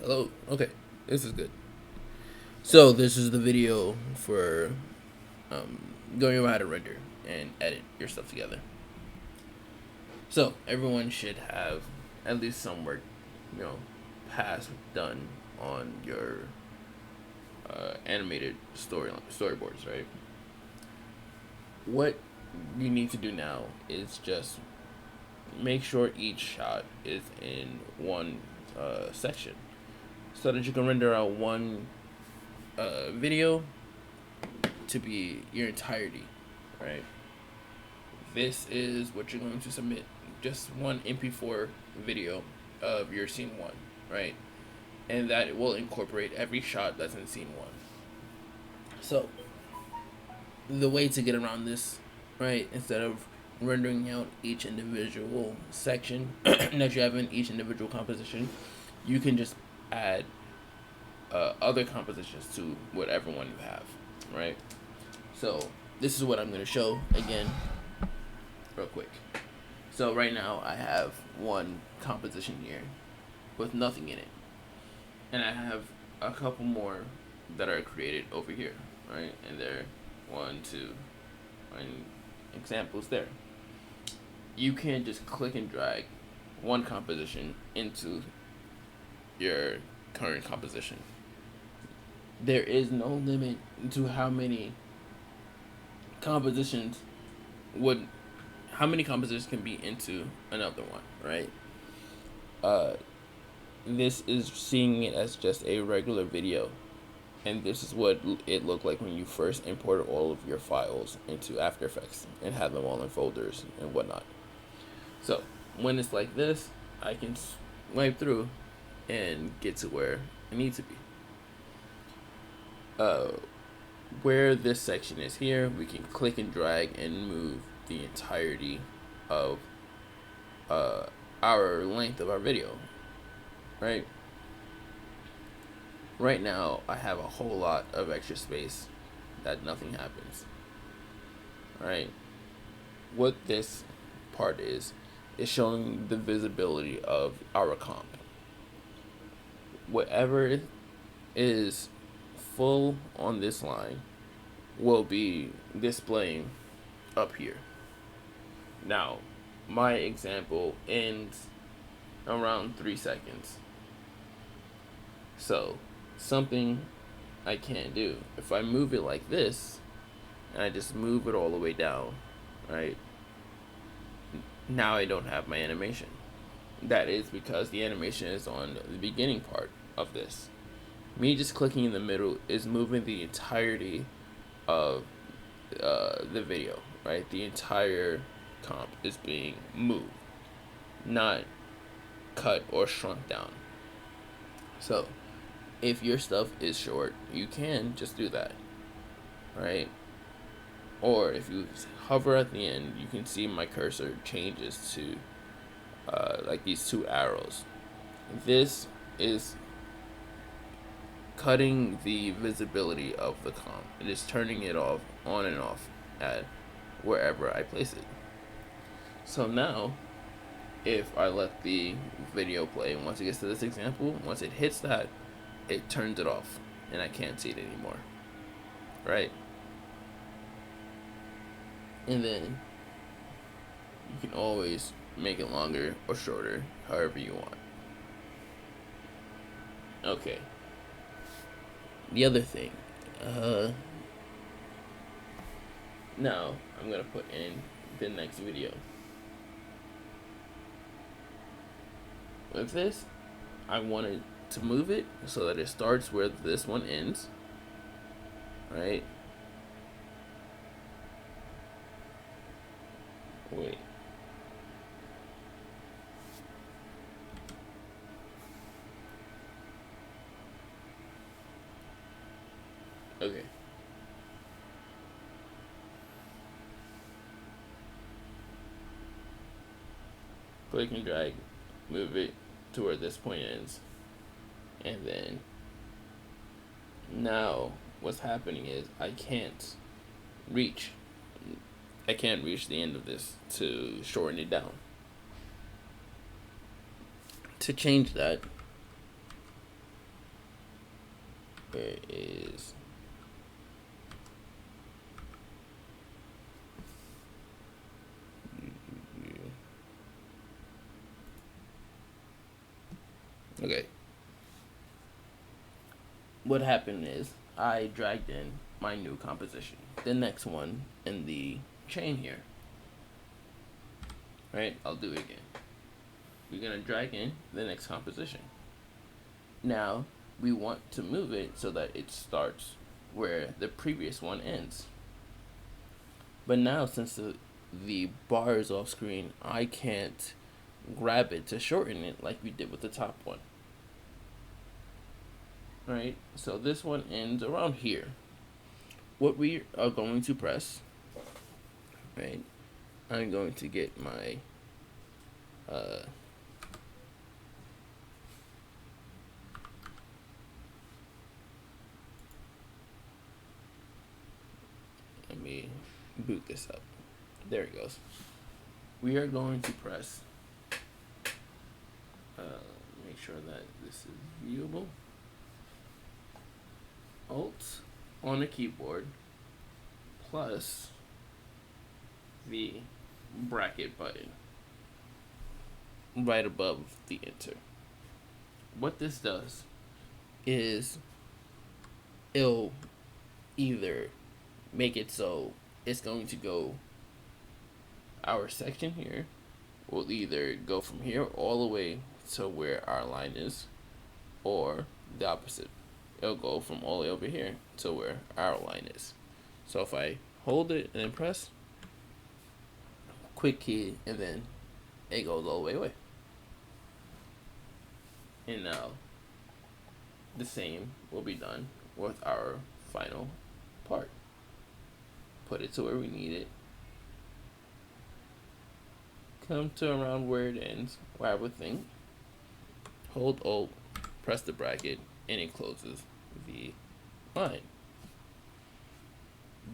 Hello. Okay, this is good. So this is the video for going over how to render and edit your stuff together. So everyone should have at least some work, you know, past done on your animated storyboards, right? What you need to do now is just make sure each shot is in one section, so that you can render out one video to be your entirety, right? This is what you're going to submit. Just one MP4 video of your scene one, right? And that will incorporate every shot that's in scene one. So, the way to get around this, right, instead of rendering out each individual section that you have in each individual composition, you can just add other compositions to whatever one you have, right? So this is what I'm going to show again, real quick. So right now I have one composition here with nothing in it, and I have a couple more that are created over here, right? And there, 1, 2, and examples there. You can just click and drag one composition into your current composition. There is no limit to how many compositions would how many compositions can be into another one, right? This is seeing it as just a regular video, and this is what it looked like when you first imported all of your files into After Effects and had them all in folders and whatnot. So when it's like this, I can swipe through and get to where I need to be. Where this section is here, we can click and drag and move the entirety of our length of our video, right? Right now, I have a whole lot of extra space that nothing happens, right? What this part is showing the visibility of our comp. Whatever is full on this line will be displaying up here. Now, my example ends around 3 seconds. So, something I can't do. If I move it like this, and I just move it all the way down, right? Now I don't have my animation. That is because the animation is on the beginning part of this. Me just clicking in the middle is moving the entirety of the video, right? The entire comp is being moved, not cut or shrunk down. So, if your stuff is short, you can just do that, right? Or if you hover at the end, you can see my cursor changes to like these 2 arrows. This is cutting the visibility of the comp. It is turning it off, on and off at wherever I place it. So now, if I let the video play, once it gets to this example, once it hits that, it turns it off, and I can't see it anymore, right? And then you can always make it longer or shorter, however you want. Okay. The other thing, now I'm gonna put in the next video. With this, I wanted to move it so that it starts where this one ends, right? Wait. Okay. Click and drag, move it to where this point ends. And then now what's happening is I can't reach the end of this to shorten it down. To change that, Where is okay? What happened is I dragged in my new composition, the next one in the chain here. Right? I'll do it again. We're gonna drag in the next composition. Now we want to move it so that it starts where the previous one ends. But now since the bar is off screen, I can't grab it to shorten it like we did with the top one. Right? So this one ends around here. What we are going to press, right? I'm going to get my let me boot this up. There it goes. We are going to press make sure that this is viewable. Alt on the keyboard plus the bracket button right above the enter. What this does is it'll either make it so it's going to go, our section here will either go from here all the way to where our line is, or the opposite. It'll go from all the way over here to where our line is. So if I hold it and then press, quick key, and then it goes all the way away. And now the same will be done with our final part. Put it to where we need it. Come to around where it ends, where I would think. Hold Alt, press the bracket, and it closes the line.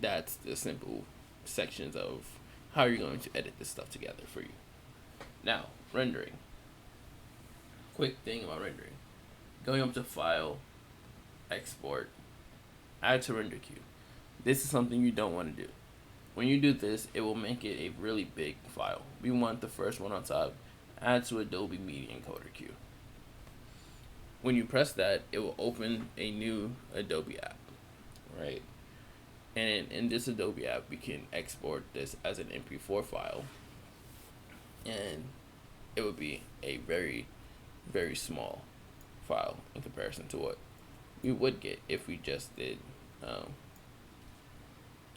That's the simple sections of how you're going to edit this stuff together for you. Now, rendering. Quick thing about rendering. Going up to File, Export, Add to Render Queue. This is something you don't want to do. When you do this, it will make it a really big file. We want the first one on top, Add to Adobe Media Encoder Queue. When you press that, it will open a new Adobe app, right? And in this Adobe app, we can export this as an MP4 file, and it would be a very, very small file in comparison to what we would get if we just did.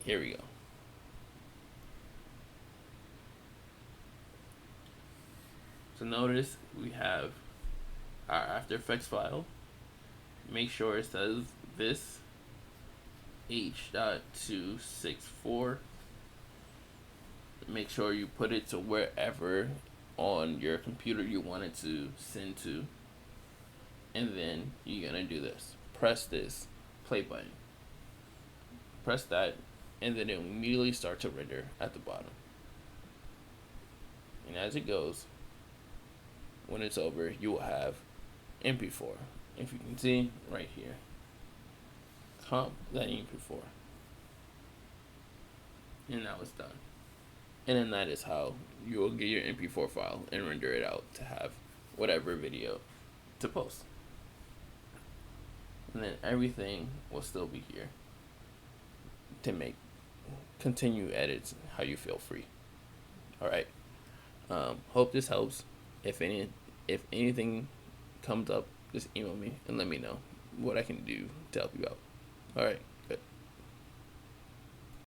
Here we go. So notice we have our After Effects file. Make sure it says this H.264. Make sure you put it to wherever on your computer you want it to send to. And then you're gonna do this. Press this play button. Press that, and then it will immediately start to render at the bottom. And as it goes, when it's over, you will have MP4. If you can see right here, comp that MP4, and now it's done. And then that is how you will get your MP4 file and render it out to have whatever video to post. And then everything will still be here to continue edits how you feel free. All right. Hope this helps. If anything comes up, just email me and let me know what I can do to help you out. All right.